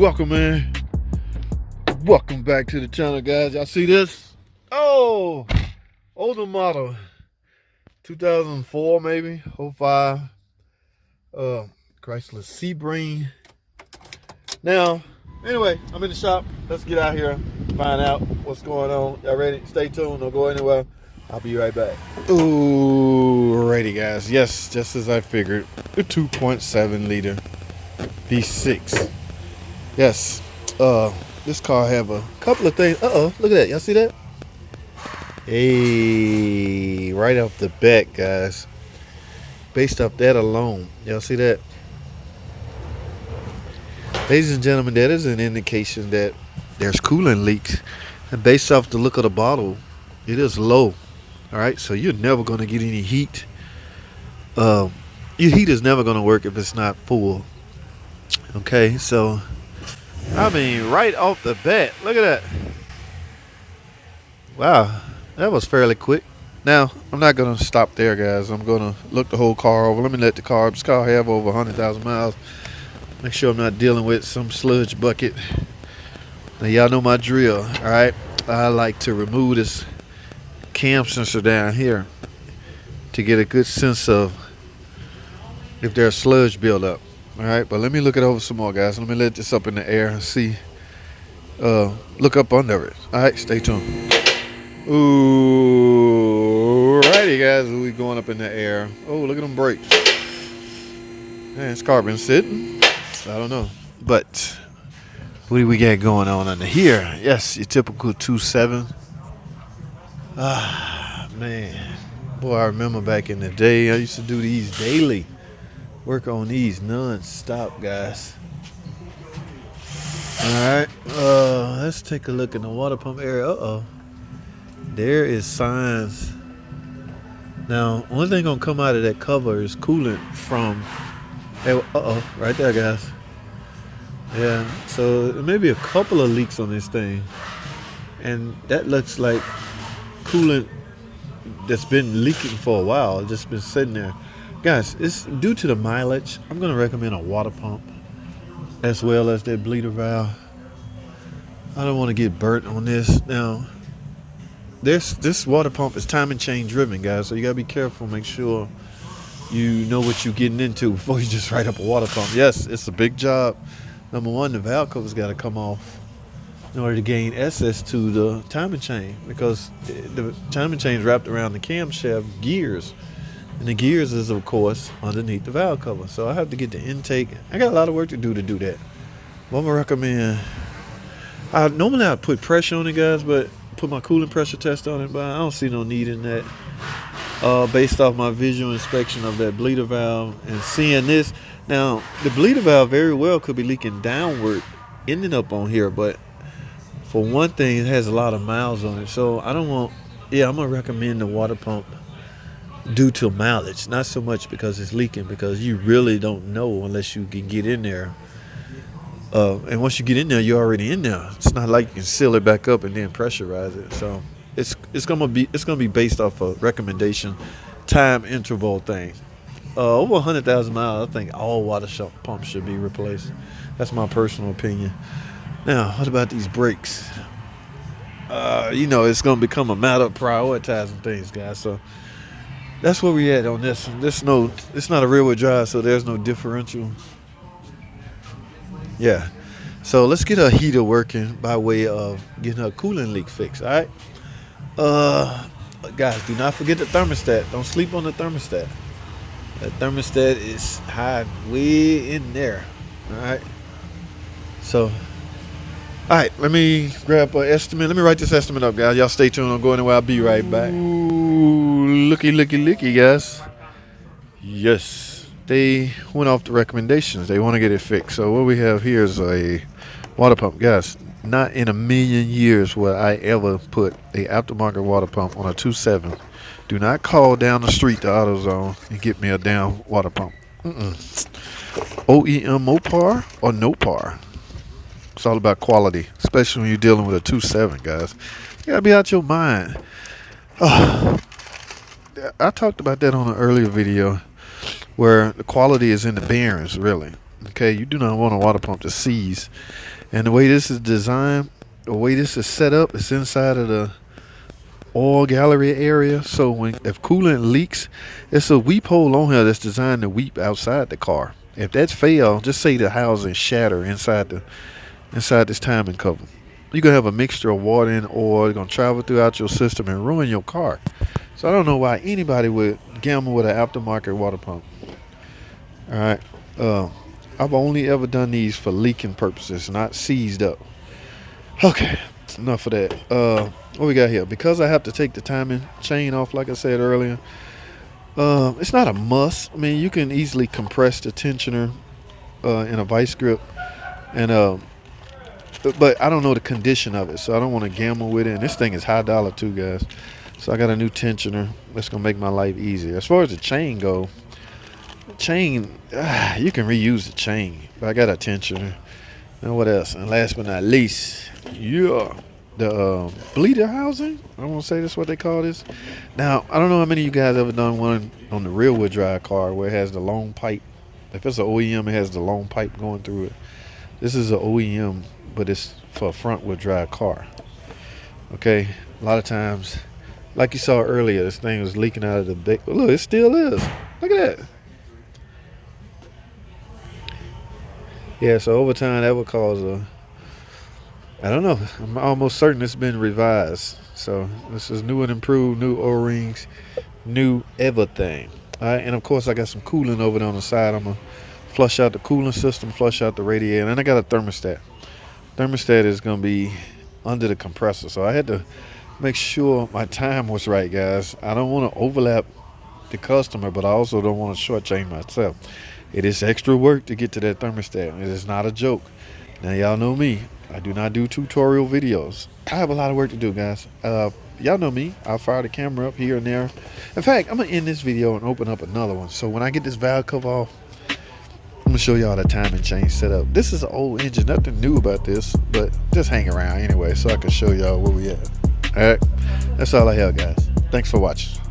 Welcome, man. Welcome back to the channel, guys. Y'all see this? Oh, older model, 2004 maybe, '05. Chrysler Sebring. Now, anyway, I'm in the shop. Let's get out here, find out what's going on. Y'all ready? Stay tuned. Don't go anywhere. I'll be right back. Alrighty, guys. Yes, just as I figured, the 2.7 liter V6. Yes. This car have a couple of things. Look at that. Y'all see that? Hey, right off the bat, guys. Based off that alone, y'all see that? Ladies and gentlemen, that is an indication that there's coolant leaks. And based off the look of the bottle, it is low. All right, so you're never going to get any heat. Your heat is never going to work if it's not full. Okay, so I mean, right off the bat, look at that. Wow, that was fairly quick. Now, I'm not going to stop there, guys. I'm going to look the whole car over. Let me let this car have over 100,000 miles. Make sure I'm not dealing with some sludge bucket. Now, y'all know my drill, all right? I like to remove this cam sensor down here to get a good sense of if there's sludge buildup. All right, but let me look it over some more, guys. Let me let this up in the air and see. Look up under it. All right, stay tuned. Ooh, righty, guys. We going up in the air. Oh, look at them brakes. Man, this car been sitting. I don't know, but what do we got going on under here? Yes, your typical 2.7. Ah, man, boy, I remember back in the day. I used to do these daily. Work on these non-stop, guys. Alright, let's take a look in the water pump area. There is signs. Now, one thing gonna come out of that cover is coolant from, right there, guys. Yeah, so there may be a couple of leaks on this thing. And that looks like coolant that's been leaking for a while, just been sitting there. Guys, it's due to the mileage. I'm going to recommend a water pump as well as that bleeder valve. I don't want to get burnt on this. Now, this water pump is time and chain driven, guys, so you got to be careful. Make sure you know what you're getting into before you just write up a water pump. Yes, it's a big job. Number one, the valve cover's got to come off in order to gain access to the timing chain, because the timing chain is wrapped around the camshaft gears. And the gears is, of course, underneath the valve cover. So I have to get the intake. I got a lot of work to do that. What I'm going to recommend, normally I put pressure on it, guys, but put my coolant pressure test on it, but I don't see no need in that. Based off my visual inspection of that bleeder valve and seeing this. Now, the bleeder valve very well could be leaking downward, ending up on here, but for one thing, it has a lot of miles on it. So I don't want, I'm going to recommend the water pump due to mileage, not so much because it's leaking, because you really don't know unless you can get in there. And once you get in there, you're already in there. It's not like you can seal it back up and then pressurize it. So it's gonna be based off a recommendation time interval thing. Over 100,000 miles, I think all water pumps should be replaced. That's my personal opinion. Now, what about these brakes? It's gonna become a matter of prioritizing things, guys. So that's where we at on this. It's not a rear wheel drive, so there's no differential. Yeah. So let's get a heater working by way of getting a coolant leak fix. All right. Guys, do not forget the thermostat. Don't sleep on the thermostat. That thermostat is high way in there. All right. So, all right, let me grab an estimate. Let me write this estimate up, guys. Y'all stay tuned. I'm going anywhere. I'll be right back. Ooh, looky, guys. Yes, they went off the recommendations. They want to get it fixed. So what we have here is a water pump, guys. Not in a million years will I ever put a aftermarket water pump on a 2.7. Do not call down the street to AutoZone and get me a damn water pump. OEM Mopar or no par. It's all about quality, especially when you're dealing with a 2.7, guys. You gotta be out your mind. I talked about that on an earlier video where the quality is in the bearings, really. Okay, you do not want a water pump to seize And the way this is designed, the way this is set up, it's inside of the oil gallery area. So if coolant leaks, it's a weep hole on here that's designed to weep outside the car. If that's fail, just say the housing shatter inside this timing cover. You're gonna have a mixture of water and oil gonna travel throughout your system and ruin your car. So I don't know why anybody would gamble with an aftermarket water pump. All right, I've only ever done these for leaking purposes, not seized up. Okay, enough of that. What we got here? Because I have to take the timing chain off, like I said earlier. It's not a must. I mean, you can easily compress the tensioner in a vice grip, and but I don't know the condition of it, so I don't want to gamble with it. And this thing is high dollar too, guys. So I got a new tensioner. That's gonna make my life easier. As far as the chain go, you can reuse the chain. But I got a tensioner. And what else? And last but not least, the bleeder housing. I want to say that's what they call this. Now, I don't know how many of you guys ever done one on the rear wheel drive car where it has the long pipe. If it's an OEM, it has the long pipe going through it. This is an OEM, but it's for a front wheel drive car. Okay, a lot of times, like you saw earlier, this thing was leaking out of the big. Look, it still is. Look at that. Yeah, so over time that would cause I don't know. I'm almost certain it's been revised. So this is new and improved, new O-rings, new everything. All right, and of course I got some coolant over there on the side. I'm gonna flush out the coolant system, flush out the radiator, and I got a thermostat. Thermostat is gonna be under the compressor, so I had to make sure my time was right, guys. I don't want to overlap the customer, but I also don't want to shortchange myself. It is extra work to get to that thermostat. It is not a joke. Now y'all know me. I do not do tutorial videos. I have a lot of work to do, guys. Y'all know me. I'll fire the camera up here and there. In fact, I'm gonna end this video and open up another one. So when I get this valve cover off, I'm gonna show y'all the timing chain setup. This is an old engine, nothing new about this, but just hang around anyway so I can show y'all where we at. All right, that's all I have, guys. Thanks for watching.